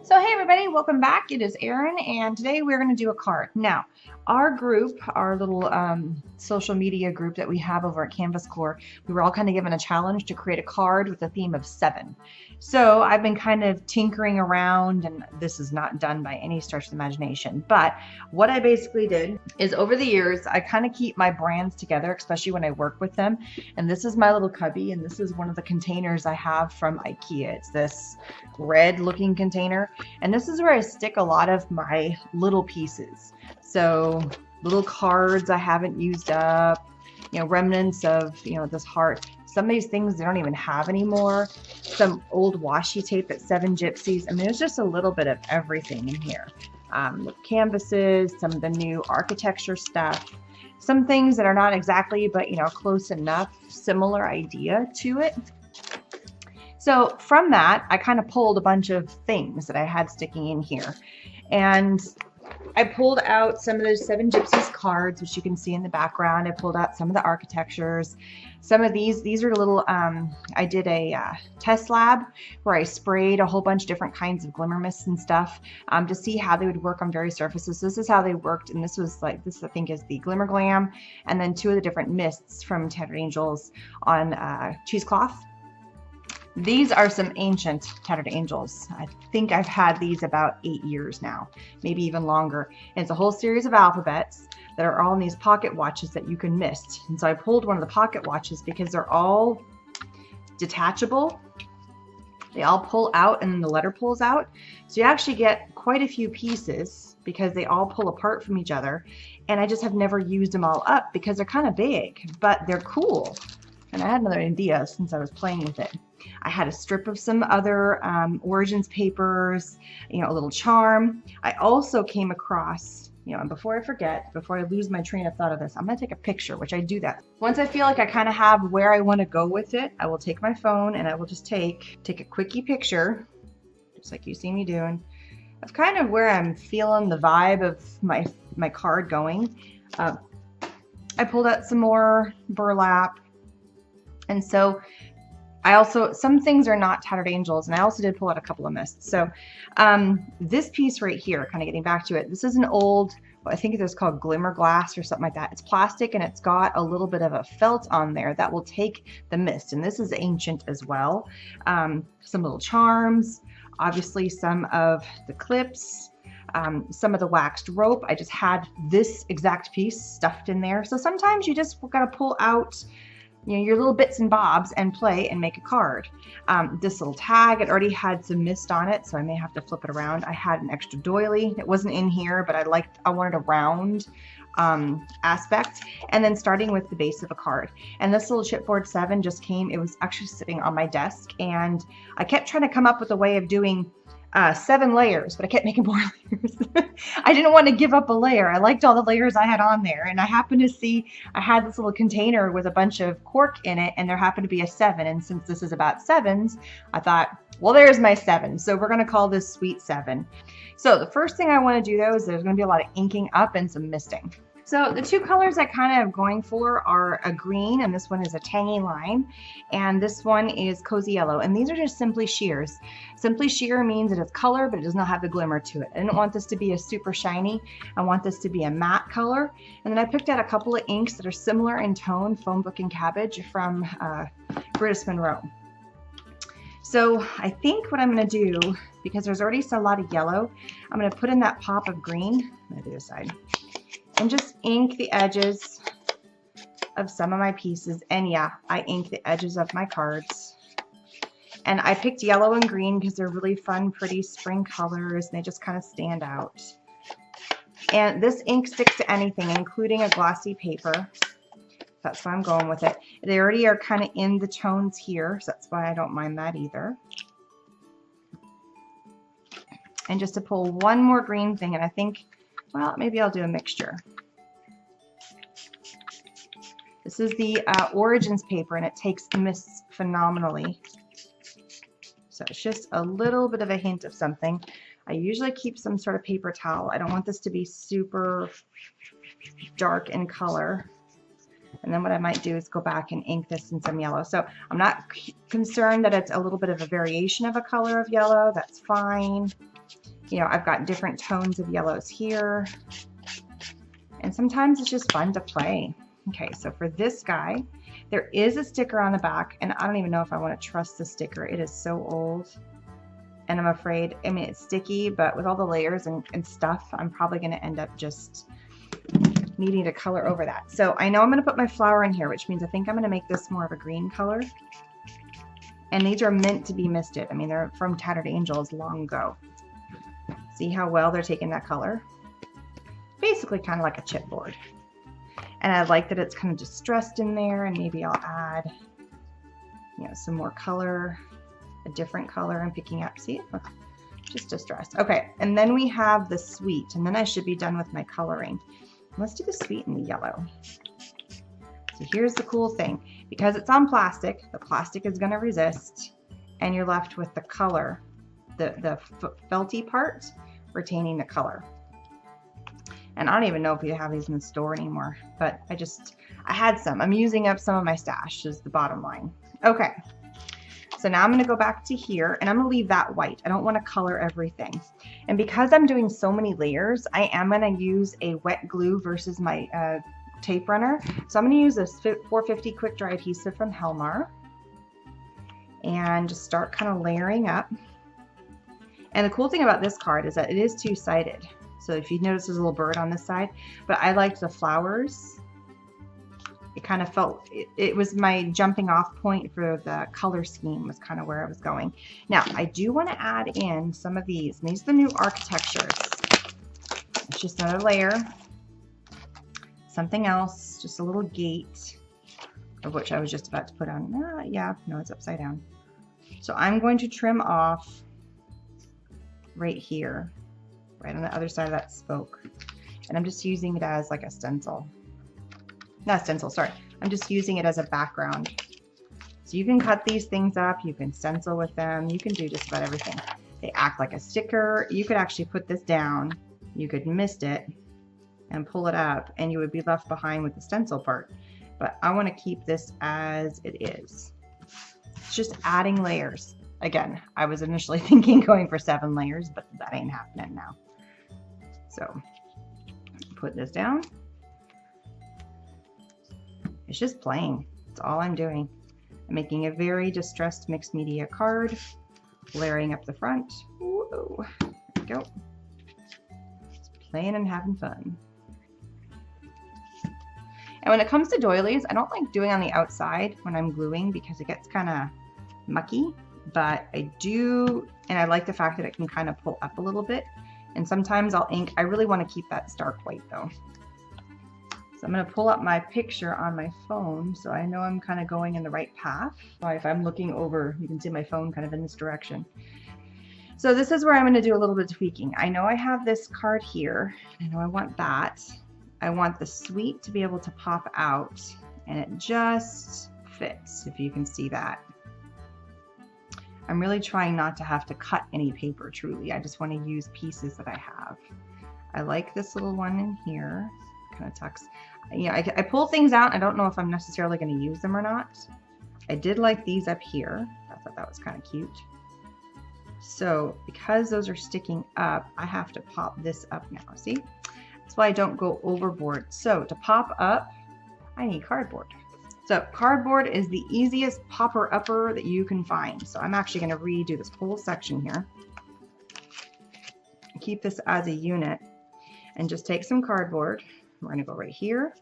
So hey everybody, welcome back. It is Erin, and today we're going to do a card. Now, our group, our little social media group that we have over at Canvas Core, we were all kind of given a challenge to create a card with a theme of 7. So I've been kind of tinkering around, and this is not done by any stretch of the imagination, but what I basically did is over the years, I kind of keep my brands together, especially when I work with them. And this is my little cubby, and this is one of the containers I have from IKEA. It's this red looking container. And this is where I stick a lot of my little pieces. So little cards I haven't used up, remnants of, this heart. Some of these things they don't even have anymore. Some old washi tape at 7 Gypsies. I mean, there's just a little bit of everything in here. Canvases, some of the new architecture stuff. Some things that are not exactly, but, close enough, similar idea to it. So from that, I kind of pulled a bunch of things that I had sticking in here. And I pulled out some of those 7 Gypsies cards, which you can see in the background. I pulled out some of the architectures. Some of these are little, I did a test lab where I sprayed a whole bunch of different kinds of glimmer mists and stuff to see how they would work on various surfaces. So this is how they worked. And this I think is the Glimmer Glam. And then 2 of the different mists from Tattered Angels on cheesecloth. These are some ancient Tattered Angels. I think I've had these about 8 years now, maybe even longer. And it's a whole series of alphabets that are all in these pocket watches that you can mist. And so I pulled one of the pocket watches because they're all detachable. They all pull out and then the letter pulls out. So you actually get quite a few pieces because they all pull apart from each other. And I just have never used them all up because they're kind of big, but they're cool. And I had another idea since I was playing with it. I had a strip of some other Origins papers, a little charm. I also came across, and before I forget, before I lose my train of thought of this, I'm going to take a picture, which I do that. Once I feel like I kind of have where I want to go with it, I will take my phone and I will just take a quickie picture, just like you see me doing, of kind of where I'm feeling the vibe of my card going. I pulled out some more burlap. And so some things are not Tattered Angels, and I also did pull out a couple of mists. So this piece right here, kind of getting back to it, this is an old, I think it is called Glimmer Glass or something like that. It's plastic and it's got a little bit of a felt on there that will take the mist. And this is ancient as well. Some little charms, obviously some of the clips, some of the waxed rope. I just had this exact piece stuffed in there. So sometimes you just got to pull out your little bits and bobs and play and make a card. This little tag, it already had some mist on it, so I may have to flip it around. I had an extra doily. It wasn't in here, but I wanted a round aspect. And then starting with the base of a card. And this little chipboard 7 just came. It was actually sitting on my desk, and I kept trying to come up with a way of doing 7 layers, but I kept making more layers. I didn't want to give up a layer. I liked all the layers I had on there, and I happened to see I had this little container with a bunch of cork in it, and there happened to be a 7. And since this is about 7s, I thought, well, there's my 7. So we're going to call this Sweet 7. So the first thing I want to do though is there's going to be a lot of inking up and some misting. So the 2 colors I kind of am going for are a green, and this one is a tangy lime, and this one is cozy yellow. And these are just simply sheers. Simply sheer means it is color, but it does not have the glimmer to it. I didn't want this to be a super shiny. I want this to be a matte color. And then I picked out a couple of inks that are similar in tone, Foam Book and Cabbage from British Monroe. So I think what I'm going to do, because there's already a lot of yellow, I'm going to put in that pop of green. I'm going to do this side. And just ink the edges of some of my pieces. And yeah, I ink the edges of my cards. And I picked yellow and green because they're really fun, pretty spring colors, and they just kind of stand out. And this ink sticks to anything, including a glossy paper. That's why I'm going with it. They already are kind of in the tones here, so that's why I don't mind that either. And just to pull one more green thing, and I think, well, maybe I'll do a mixture. This is the Origins paper, and it takes the mists phenomenally. So it's just a little bit of a hint of something. I usually keep some sort of paper towel. I don't want this to be super dark in color. And then what I might do is go back and ink this in some yellow. So I'm not concerned that it's a little bit of a variation of a color of yellow. That's fine. You know, I've got different tones of yellows here. And sometimes it's just fun to play. Okay, so for this guy, there is a sticker on the back, and I don't even know if I want to trust the sticker. It is so old, and I'm afraid, I mean, it's sticky, but with all the layers and stuff, I'm probably going to end up just needing to color over that. So I know I'm going to put my flower in here, which means I think I'm going to make this more of a green color. And these are meant to be misted. I mean, they're from Tattered Angels long ago. See how well they're taking that color? Basically kind of like a chipboard. And I like that it's kind of distressed in there, and maybe I'll add, you know, some more color, a different color I'm picking up. See, look, just distressed. Okay, and then we have the sweet, and then I should be done with my coloring. Let's do the sweet in the yellow. So here's the cool thing. Because it's on plastic, the plastic is going to resist, and you're left with the color, the felty part retaining the color. And I don't even know if we have these in the store anymore, but I had some. I'm using up some of my stash is the bottom line. Okay, so now I'm going to go back to here, and I'm going to leave that white. I don't want to color everything. And because I'm doing so many layers, I am going to use a wet glue versus my tape runner. So I'm going to use this 450 quick dry adhesive from Helmar and just start kind of layering up. And the cool thing about this card is that it is two-sided. So if you notice there's a little bird on this side, but I liked the flowers. It kind of felt, it was my jumping off point for the color scheme was kind of where I was going. Now I do want to add in some of these, and these are the new architectures. It's just another layer. Something else, just a little gate, of which I was just about to put on. Yeah, no, it's upside down. So I'm going to trim off right here, right on the other side of that spoke. And I'm just using it as like a stencil. Not stencil, sorry. I'm just using it as a background. So you can cut these things up, you can stencil with them, you can do just about everything. They act like a sticker. You could actually put this down, you could mist it and pull it up, and you would be left behind with the stencil part. But I want to keep this as it is. It's just adding layers. Again, I was initially thinking going for 7 layers, but that ain't happening now. So put this down. It's just playing. That's all I'm doing. I'm making a very distressed mixed media card, layering up the front. Whoa, there we go. Just playing and having fun. And when it comes to doilies, I don't like doing on the outside when I'm gluing because it gets kind of mucky, but I do, and I like the fact that it can kind of pull up a little bit. And sometimes I'll ink. I really want to keep that stark white though. So I'm going to pull up my picture on my phone so I know I'm kind of going in the right path. If I'm looking over, you can see my phone kind of in this direction. So this is where I'm going to do a little bit of tweaking. I know I have this card here. I know I want that. I want the sweet to be able to pop out, and it just fits, if you can see that. I'm really trying not to have to cut any paper, truly. I just want to use pieces that I have. I like this little one in here. Kind of tucks. You know, I pull things out. I don't know if I'm necessarily going to use them or not. I did like these up here. I thought that was kind of cute. So because those are sticking up, I have to pop this up now. See? That's why I don't go overboard. So to pop up, I need cardboard. So cardboard is the easiest popper upper that you can find. So I'm actually going to redo this whole section here. Keep this as a unit and just take some cardboard. We're going to go right here.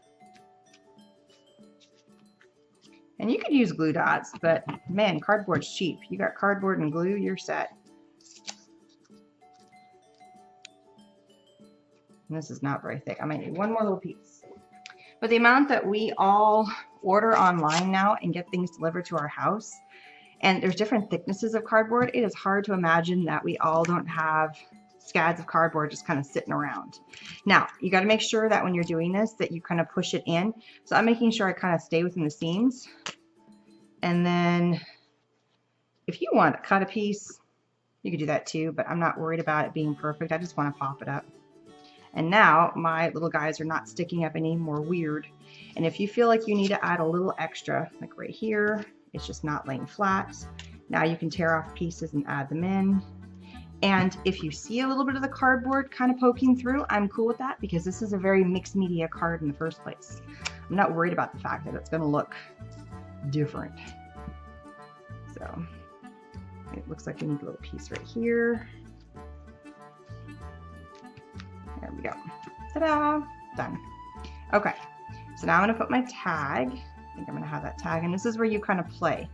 And you could use glue dots, but man, cardboard's cheap. You got cardboard and glue, you're set. And this is not very thick. I might need one more little piece. But the amount that we all order online now and get things delivered to our house, and there's different thicknesses of cardboard, it is hard to imagine that we all don't have scads of cardboard just kind of sitting around. Now, you got to make sure that when you're doing this, that you kind of push it in. So I'm making sure I kind of stay within the seams. And then if you want to cut a piece, you could do that too, but I'm not worried about it being perfect. I just want to pop it up. And now my little guys are not sticking up any more weird. And if you feel like you need to add a little extra, like right here, it's just not laying flat. Now you can tear off pieces and add them in. And if you see a little bit of the cardboard kind of poking through, I'm cool with that because this is a very mixed media card in the first place. I'm not worried about the fact that it's going to look different. So it looks like we need a little piece right here. There we go. Ta-da! Done. Okay, so now I'm going to put my tag. I think I'm going to have that tag, and this is where you kind of play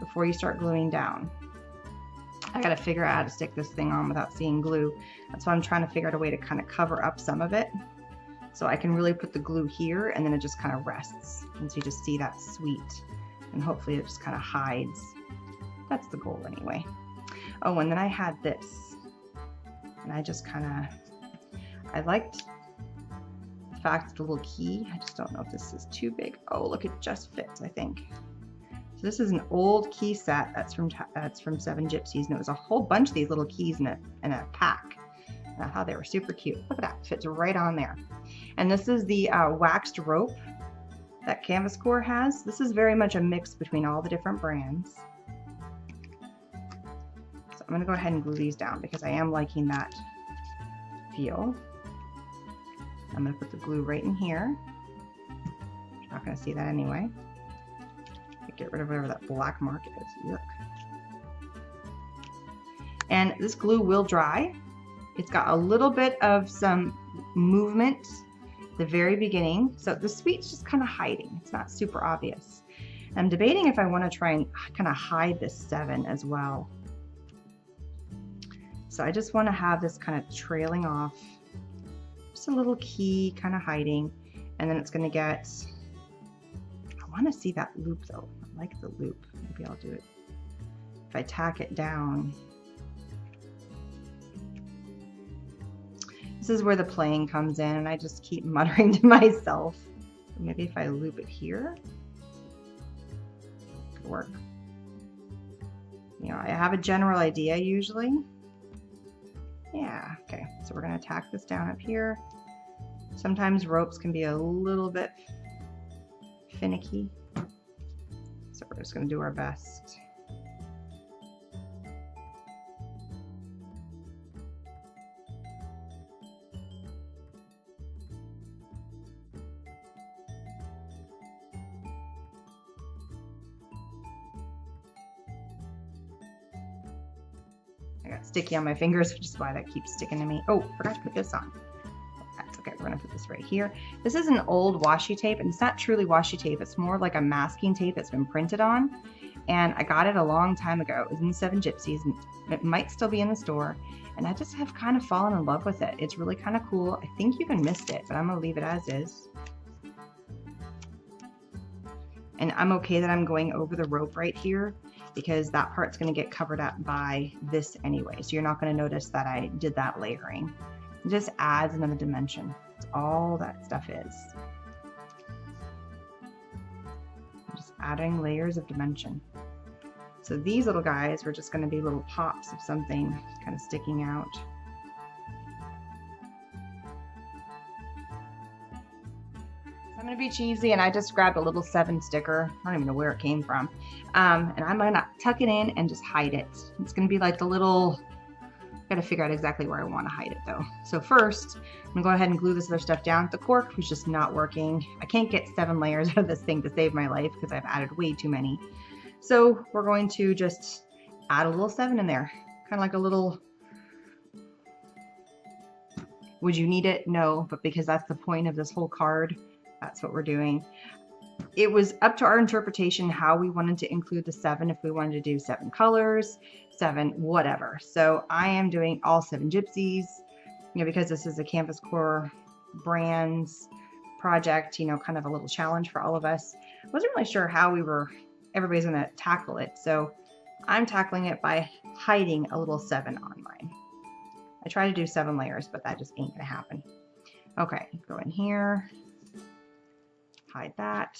before you start gluing down. I got to figure out how to stick this thing on without seeing glue. That's why I'm trying to figure out a way to kind of cover up some of it so I can really put the glue here, and then it just kind of rests. And so you just see that sweet, and hopefully it just kind of hides. That's the goal anyway. Oh, and then I had this, and I just kind of, I liked the fact that the little key, I just don't know if this is too big. Oh, look, it just fits, I think. So this is an old key set that's from Seven Gypsies, and it was a whole bunch of these little keys in a pack. And I thought they were super cute. Look at that, it fits right on there. And this is the waxed rope that Canvas Core has. This is very much a mix between all the different brands. So I'm going to go ahead and glue these down because I am liking that feel. I'm going to put the glue right in here. You're not going to see that anyway. Get rid of whatever that black mark is. Look. And this glue will dry. It's got a little bit of some movement at the very beginning. So the sweet's just kind of hiding. It's not super obvious. I'm debating if I want to try and kind of hide this 7 as well. So I just want to have this kind of trailing off. Just a little key kind of hiding. And then it's going to get, I want to see that loop though. I like the loop. Maybe I'll do it. If I tack it down. This is where the playing comes in, and I just keep muttering to myself. Maybe if I loop it here, it could work. You know, I have a general idea usually. Yeah, okay. So we're going to tack this down up here. Sometimes ropes can be a little bit finicky. So we're just going to do our best. I got sticky on my fingers, which is why that keeps sticking to me. Oh, forgot to put this on. That's okay, we're gonna put this right here. This is an old washi tape, and it's not truly washi tape. It's more like a masking tape that's been printed on. And I got it a long time ago. It was in the Seven Gypsies, and it might still be in the store. And I just have kind of fallen in love with it. It's really kind of cool. I think you can mist it, but I'm gonna leave it as is. And I'm okay that I'm going over the rope right here because that part's gonna get covered up by this anyway. So you're not gonna notice that I did that layering. It just adds another dimension. That's all that stuff is. I'm just adding layers of dimension. So these little guys were just going to be little pops of something kind of sticking out. So I'm going to be cheesy, and I just grabbed a little 7 sticker. I don't even know where it came from. And I'm going to tuck it in and just hide it. It's going to be like the little... Got to figure out exactly where I want to hide it though. So first, I'm gonna go ahead and glue this other stuff down. The cork was just not working. I can't get 7 layers out of this thing to save my life because I've added way too many. So we're going to just add a little 7 in there. Kind of like a little, would you need it? No, but because that's the point of this whole card, that's what we're doing. It was up to our interpretation how we wanted to include the 7, if we wanted to do 7 colors, 7 whatever. So I am doing all 7 Gypsies, you know, because this is a Canvas Core brands project, you know, kind of a little challenge for all of us. I wasn't really sure how everybody's gonna tackle it. So I'm tackling it by hiding a little 7 on mine. I try to do 7 layers, but that just ain't gonna happen. Okay, go in here. Hide that.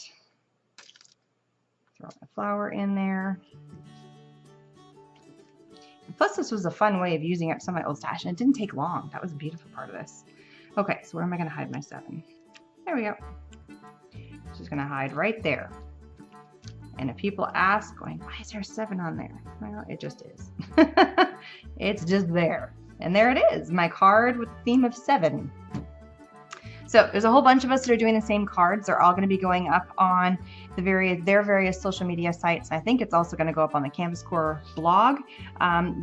Throw my flower in there. And plus, this was a fun way of using up some of my old stash, and it didn't take long. That was a beautiful part of this. Okay, so where am I going to hide my 7? There we go. Just going to hide right there. And if people ask, going, why is there 7 on there? Well, it just is. It's just there. And there it is, my card with the theme of 7. So there's a whole bunch of us that are doing the same cards. They're all going to be going up on their various social media sites. I think it's also going to go up on the Canvas Core blog.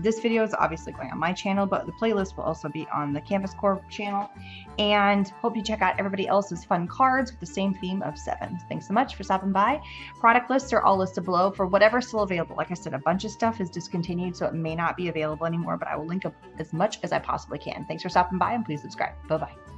This video is obviously going on my channel, but the playlist will also be on the Canvas Core channel. And hope you check out everybody else's fun cards with the same theme of 7. Thanks so much for stopping by. Product lists are all listed below for whatever's still available. Like I said, a bunch of stuff is discontinued, so it may not be available anymore, but I will link up as much as I possibly can. Thanks for stopping by, and please subscribe. Bye-bye.